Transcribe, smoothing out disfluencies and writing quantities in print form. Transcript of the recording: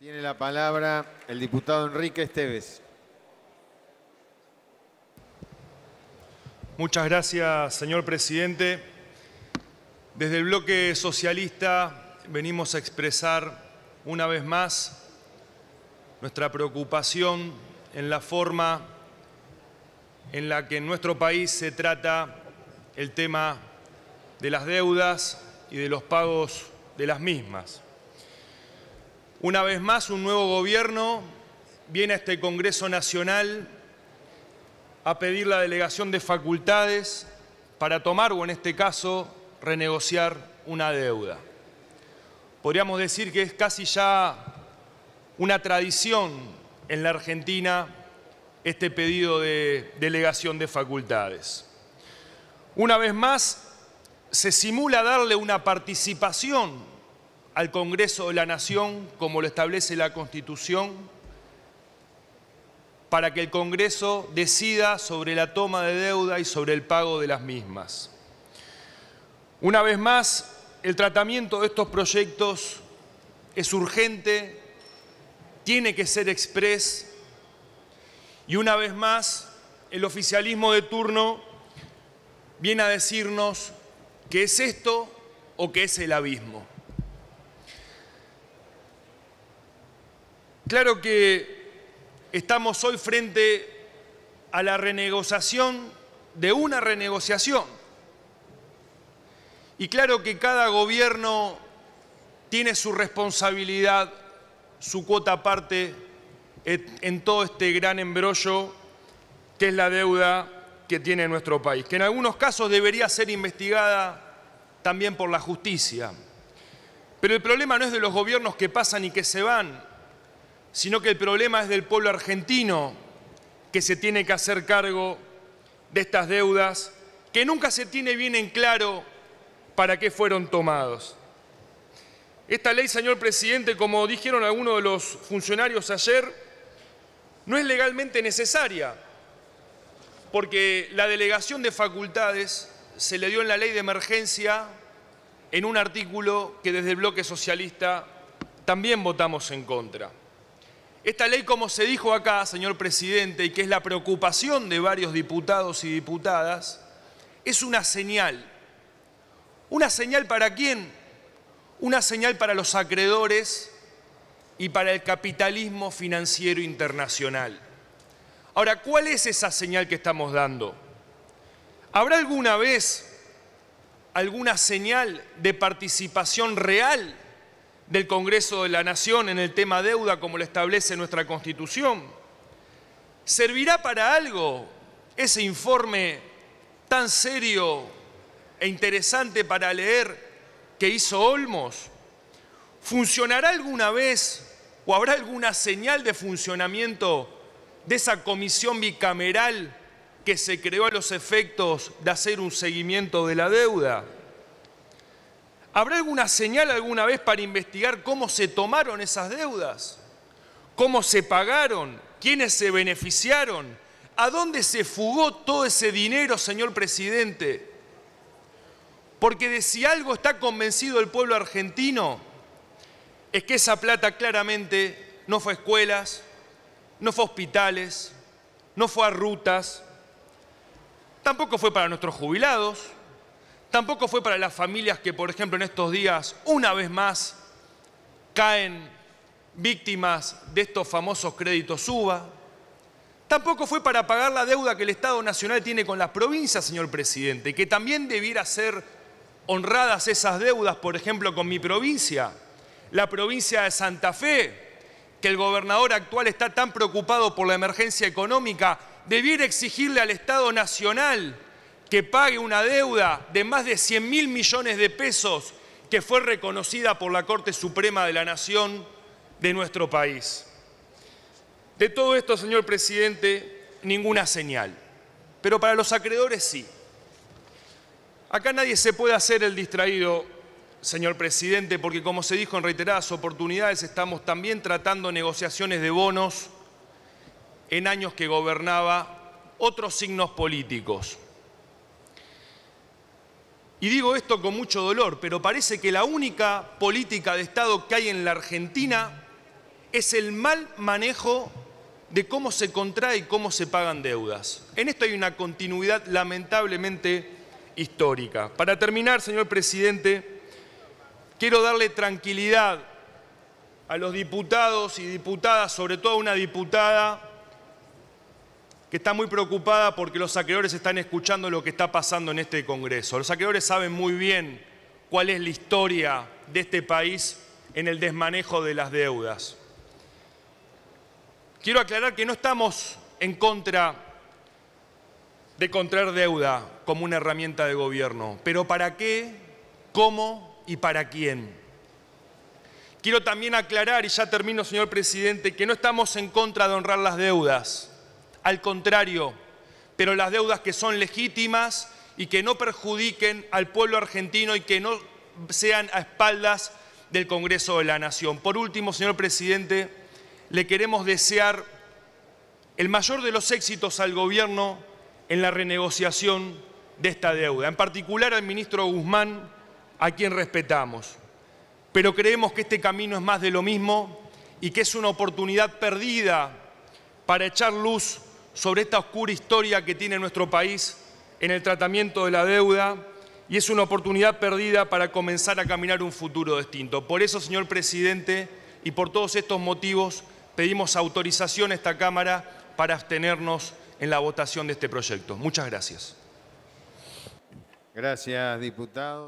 Tiene la palabra el diputado Enrique Esteves. Muchas gracias, señor presidente. Desde el bloque socialista venimos a expresar una vez más nuestra preocupación en la forma en la que en nuestro país se trata el tema de las deudas y de los pagos de las mismas. Una vez más, un nuevo gobierno viene a este Congreso Nacional a pedir la delegación de facultades para tomar, o en este caso, renegociar una deuda. Podríamos decir que es casi ya una tradición en la Argentina este pedido de delegación de facultades. Una vez más, se simula darle una participación al Congreso de la Nación, como lo establece la Constitución, para que el Congreso decida sobre la toma de deuda y sobre el pago de las mismas. Una vez más, el tratamiento de estos proyectos es urgente, tiene que ser exprés, y una vez más, el oficialismo de turno viene a decirnos que es esto o que es el abismo. Claro que estamos hoy frente a la renegociación de una renegociación. Y claro que cada gobierno tiene su responsabilidad, su cuota aparte en todo este gran embrollo que es la deuda que tiene nuestro país, que en algunos casos debería ser investigada también por la justicia. Pero el problema no es de los gobiernos que pasan y que se van, sino que el problema es del pueblo argentino, que se tiene que hacer cargo de estas deudas, que nunca se tiene bien en claro para qué fueron tomados. Esta ley, señor presidente, como dijeron algunos de los funcionarios ayer, no es legalmente necesaria, porque la delegación de facultades se le dio en la ley de emergencia en un artículo que desde el bloque socialista también votamos en contra. Esta ley, como se dijo acá, señor presidente, y que es la preocupación de varios diputados y diputadas, es una señal. ¿Una señal para quién? Una señal para los acreedores y para el capitalismo financiero internacional. Ahora, ¿cuál es esa señal que estamos dando? ¿Habrá alguna vez alguna señal de participación real del Congreso de la Nación en el tema deuda, como lo establece nuestra Constitución? ¿Servirá para algo ese informe tan serio e interesante para leer que hizo Olmos? ¿Funcionará alguna vez o habrá alguna señal de funcionamiento de esa comisión bicameral que se creó a los efectos de hacer un seguimiento de la deuda? ¿Habrá alguna señal alguna vez para investigar cómo se tomaron esas deudas? ¿Cómo se pagaron? ¿Quiénes se beneficiaron? ¿A dónde se fugó todo ese dinero, señor presidente? Porque de si algo está convencido el pueblo argentino, es que esa plata claramente no fue a escuelas, no fue a hospitales, no fue a rutas, tampoco fue para nuestros jubilados, tampoco fue para las familias que, por ejemplo, en estos días, una vez más, caen víctimas de estos famosos créditos UBA. Tampoco fue para pagar la deuda que el Estado Nacional tiene con las provincias, señor presidente, que también debiera ser honradas esas deudas, por ejemplo, con mi provincia, la provincia de Santa Fe, que el gobernador actual está tan preocupado por la emergencia económica, debiera exigirle al Estado Nacional que pague una deuda de más de 100.000 millones de pesos que fue reconocida por la Corte Suprema de la Nación de nuestro país. De todo esto, señor presidente, ninguna señal, pero para los acreedores sí. Acá nadie se puede hacer el distraído, señor presidente, porque como se dijo en reiteradas oportunidades, estamos también tratando negociaciones de bonos en años que gobernaba otros signos políticos. Y digo esto con mucho dolor, pero parece que la única política de Estado que hay en la Argentina es el mal manejo de cómo se contrae y cómo se pagan deudas. En esto hay una continuidad lamentablemente histórica. Para terminar, señor presidente, quiero darle tranquilidad a los diputados y diputadas, sobre todo a una diputada que está muy preocupada porque los acreedores están escuchando lo que está pasando en este Congreso. Los acreedores saben muy bien cuál es la historia de este país en el desmanejo de las deudas. Quiero aclarar que no estamos en contra de contraer deuda como una herramienta de gobierno, pero ¿para qué, cómo y para quién? Quiero también aclarar, y ya termino, señor presidente, que no estamos en contra de honrar las deudas. Al contrario, pero las deudas que son legítimas y que no perjudiquen al pueblo argentino y que no sean a espaldas del Congreso de la Nación. Por último, señor presidente, le queremos desear el mayor de los éxitos al gobierno en la renegociación de esta deuda, en particular al ministro Guzmán, a quien respetamos. Pero creemos que este camino es más de lo mismo y que es una oportunidad perdida para echar luz sobre esta oscura historia que tiene nuestro país en el tratamiento de la deuda, y es una oportunidad perdida para comenzar a caminar un futuro distinto. Por eso, señor presidente, y por todos estos motivos, pedimos autorización a esta Cámara para abstenernos en la votación de este proyecto. Muchas gracias. Gracias, diputado.